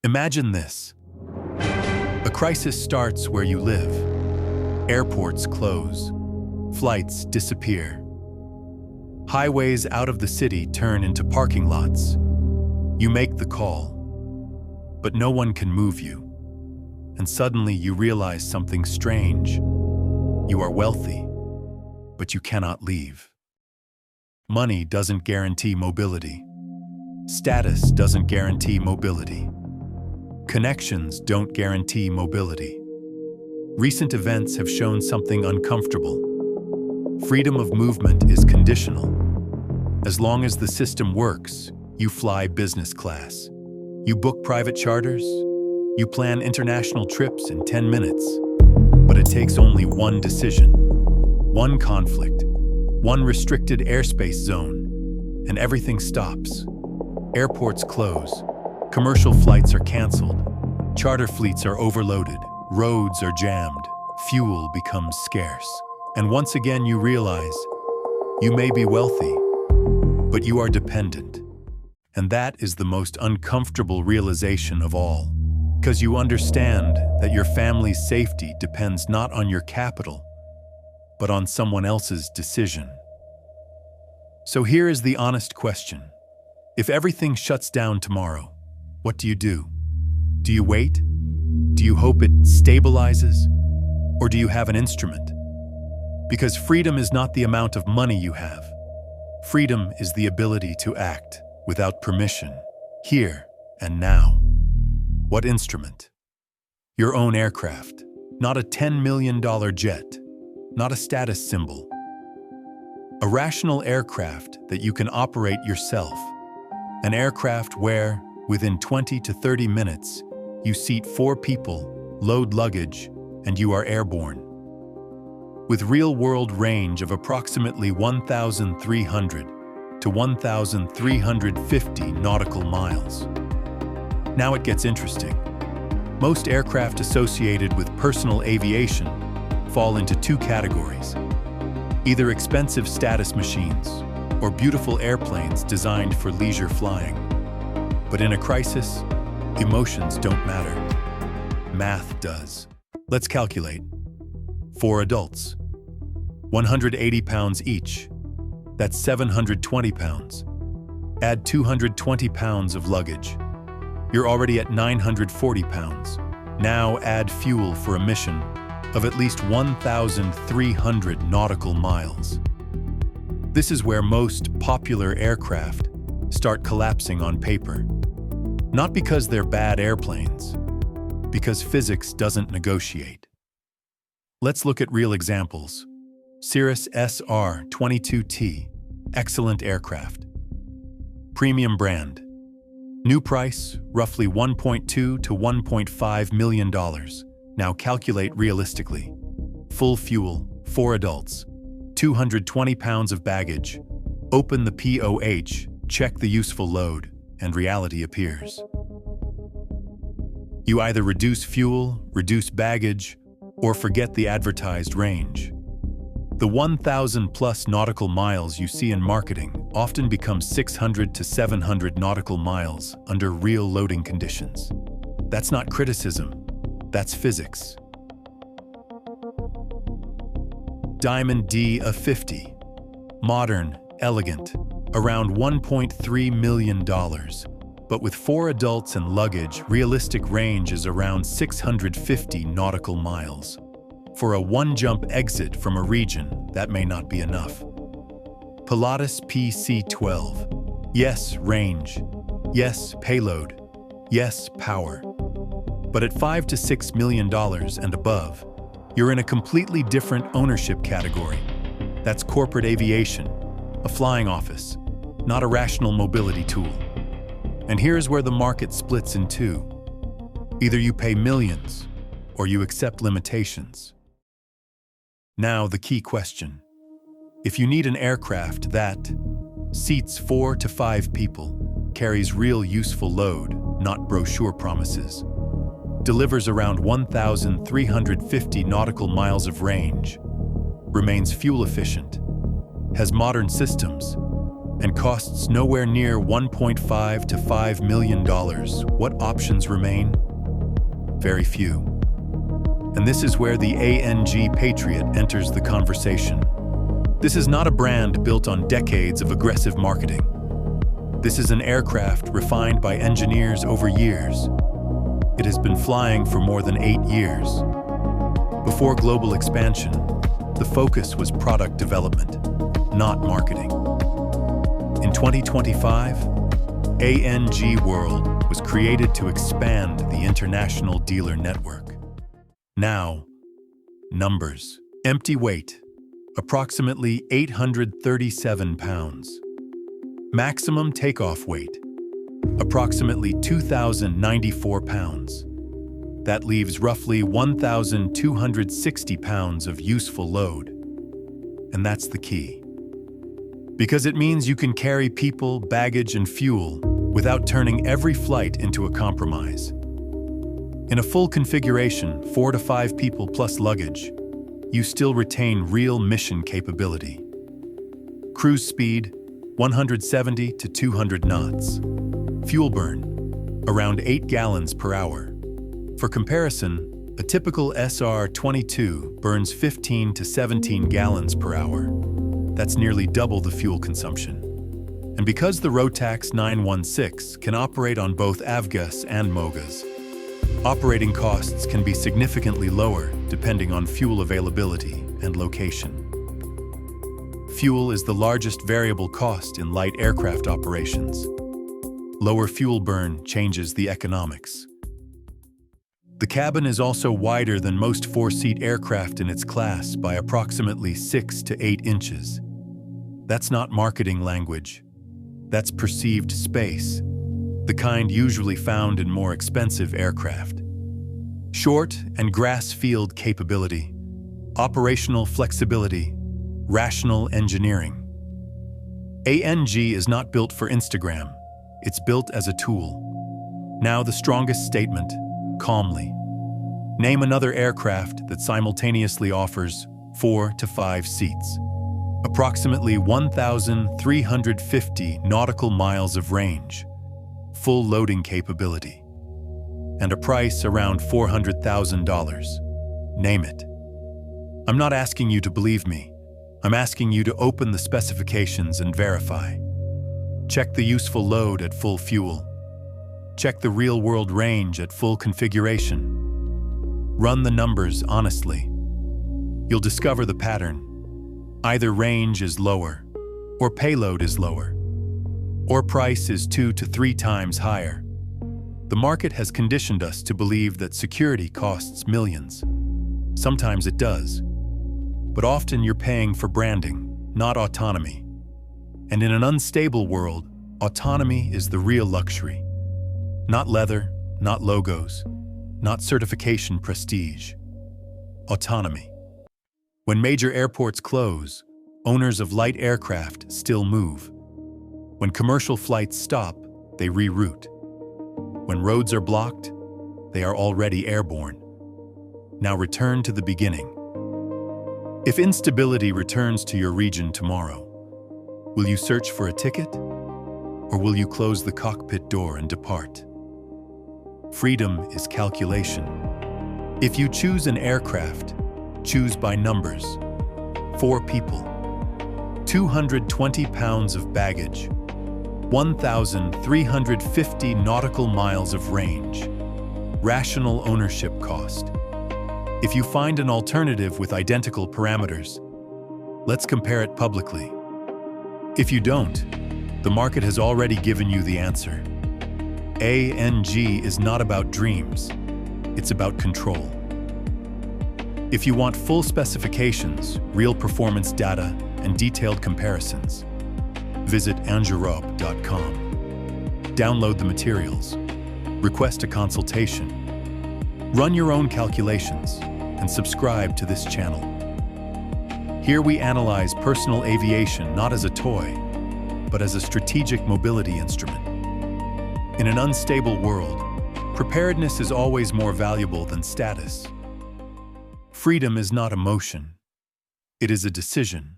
Imagine this. A crisis starts where you live. Airports close. Flights disappear. Highways out of the city turn into parking lots. You make the call, but no one can move you. And suddenly you realize something strange. You are wealthy, but you cannot leave. Money doesn't guarantee mobility. Status doesn't guarantee mobility. Connections don't guarantee mobility. Recent events have shown something uncomfortable. Freedom of movement is conditional. As long as the system works, you fly business class. You book private charters. You plan international trips in 10 minutes. But it takes only one decision, one conflict, one restricted airspace zone, and everything stops. Airports close. Commercial flights are canceled. Charter fleets are overloaded. Roads are jammed. Fuel becomes scarce. And once again you realize, you may be wealthy, but you are dependent. And that is the most uncomfortable realization of all. Because you understand that your family's safety depends not on your capital, but on someone else's decision. So here is the honest question. If everything shuts down tomorrow, what do you do? Do you wait? Do you hope it stabilizes? Or do you have an instrument? Because freedom is not the amount of money you have. Freedom is the ability to act without permission, here and now. What instrument? Your own aircraft, not a $10 million jet, not a status symbol. A rational aircraft that you can operate yourself. An aircraft where, within 20 to 30 minutes, you seat 4 people, load luggage, and you are airborne. With real-world range of approximately 1,300 to 1,350 nautical miles. Now it gets interesting. Most aircraft associated with personal aviation fall into 2 categories. Either expensive status machines or beautiful airplanes designed for leisure flying. But in a crisis, emotions don't matter. Math does. Let's calculate. 4 adults, 180 pounds each. That's 720 pounds. Add 220 pounds of luggage. You're already at 940 pounds. Now add fuel for a mission of at least 1,300 nautical miles. This is where most popular aircraft start collapsing on paper. Not because they're bad airplanes, because physics doesn't negotiate. Let's look at real examples. Cirrus SR22T, excellent aircraft. Premium brand. New price, roughly $1.2 to $1.5 million. Now calculate realistically. Full fuel, 4 adults, 220 pounds of baggage. Open the POH, check the useful load, and reality appears. You either reduce fuel, reduce baggage, or forget the advertised range. The 1,000 plus nautical miles you see in marketing often become 600 to 700 nautical miles under real loading conditions. That's not criticism, that's physics. Diamond D of 50. Modern, elegant, around $1.3 million. But with 4 adults and luggage, realistic range is around 650 nautical miles. For a one-jump exit from a region, that may not be enough. Pilatus PC-12. Yes, range. Yes, payload. Yes, power. But at $5 to $6 million and above, you're in a completely different ownership category. That's corporate aviation, a flying office, not a rational mobility tool. And here's where the market splits in 2. Either you pay millions, or you accept limitations. Now the key question. If you need an aircraft that seats 4 to 5 people, carries real useful load, not brochure promises, delivers around 1,350 nautical miles of range, remains fuel efficient, has modern systems, and costs nowhere near $1.5 to $5 million, what options remain? Very few. And this is where the ANG Patriot enters the conversation. This is not a brand built on decades of aggressive marketing. This is an aircraft refined by engineers over years. It has been flying for more than 8 years. Before global expansion, the focus was product development, not marketing. In 2025, ANG World was created to expand the international dealer network. Now, numbers. Empty weight, approximately 837 pounds. Maximum takeoff weight, approximately 2,094 pounds. That leaves roughly 1,260 pounds of useful load. And that's the key. Because it means you can carry people, baggage, and fuel without turning every flight into a compromise. In a full configuration, 4 to 5 people plus luggage, you still retain real mission capability. Cruise speed, 170 to 200 knots. Fuel burn, around 8 gallons per hour. For comparison, a typical SR22 burns 15 to 17 gallons per hour. That's nearly double the fuel consumption. And because the Rotax 916 can operate on both AVGAS and MOGAS, operating costs can be significantly lower depending on fuel availability and location. Fuel is the largest variable cost in light aircraft operations. Lower fuel burn changes the economics. The cabin is also wider than most 4-seat aircraft in its class by approximately 6 to 8 inches. That's not marketing language. That's perceived space, the kind usually found in more expensive aircraft. Short and grass-field capability, operational flexibility, rational engineering. ANG is not built for Instagram. It's built as a tool. Now the strongest statement, calmly. Name another aircraft that simultaneously offers 4 to 5 seats, approximately 1,350 nautical miles of range, full loading capability, and a price around $400,000. Name it. I'm not asking you to believe me. I'm asking you to open the specifications and verify. Check the useful load at full fuel. Check the real-world range at full configuration. Run the numbers honestly. You'll discover the pattern. Either range is lower, or payload is lower, or price is 2 to 3 times higher. The market has conditioned us to believe that security costs millions. Sometimes it does. But often you're paying for branding, not autonomy. And in an unstable world, autonomy is the real luxury. Not leather, not logos, not certification prestige. Autonomy. When major airports close, owners of light aircraft still move. When commercial flights stop, they reroute. When roads are blocked, they are already airborne. Now return to the beginning. If instability returns to your region tomorrow, will you search for a ticket? Or will you close the cockpit door and depart? Freedom is calculation. If you choose an aircraft, choose by numbers. 4 people, 220 pounds of baggage, 1,350 nautical miles of range, rational ownership cost. If you find an alternative with identical parameters, let's compare it publicly. If you don't, the market has already given you the answer. ANG is not about dreams, it's about control. If you want full specifications, real performance data, and detailed comparisons, visit angeurope.com. Download the materials, request a consultation, run your own calculations, and subscribe to this channel. Here we analyze personal aviation not as a toy, but as a strategic mobility instrument. In an unstable world, preparedness is always more valuable than status. Freedom is not emotion, it is a decision.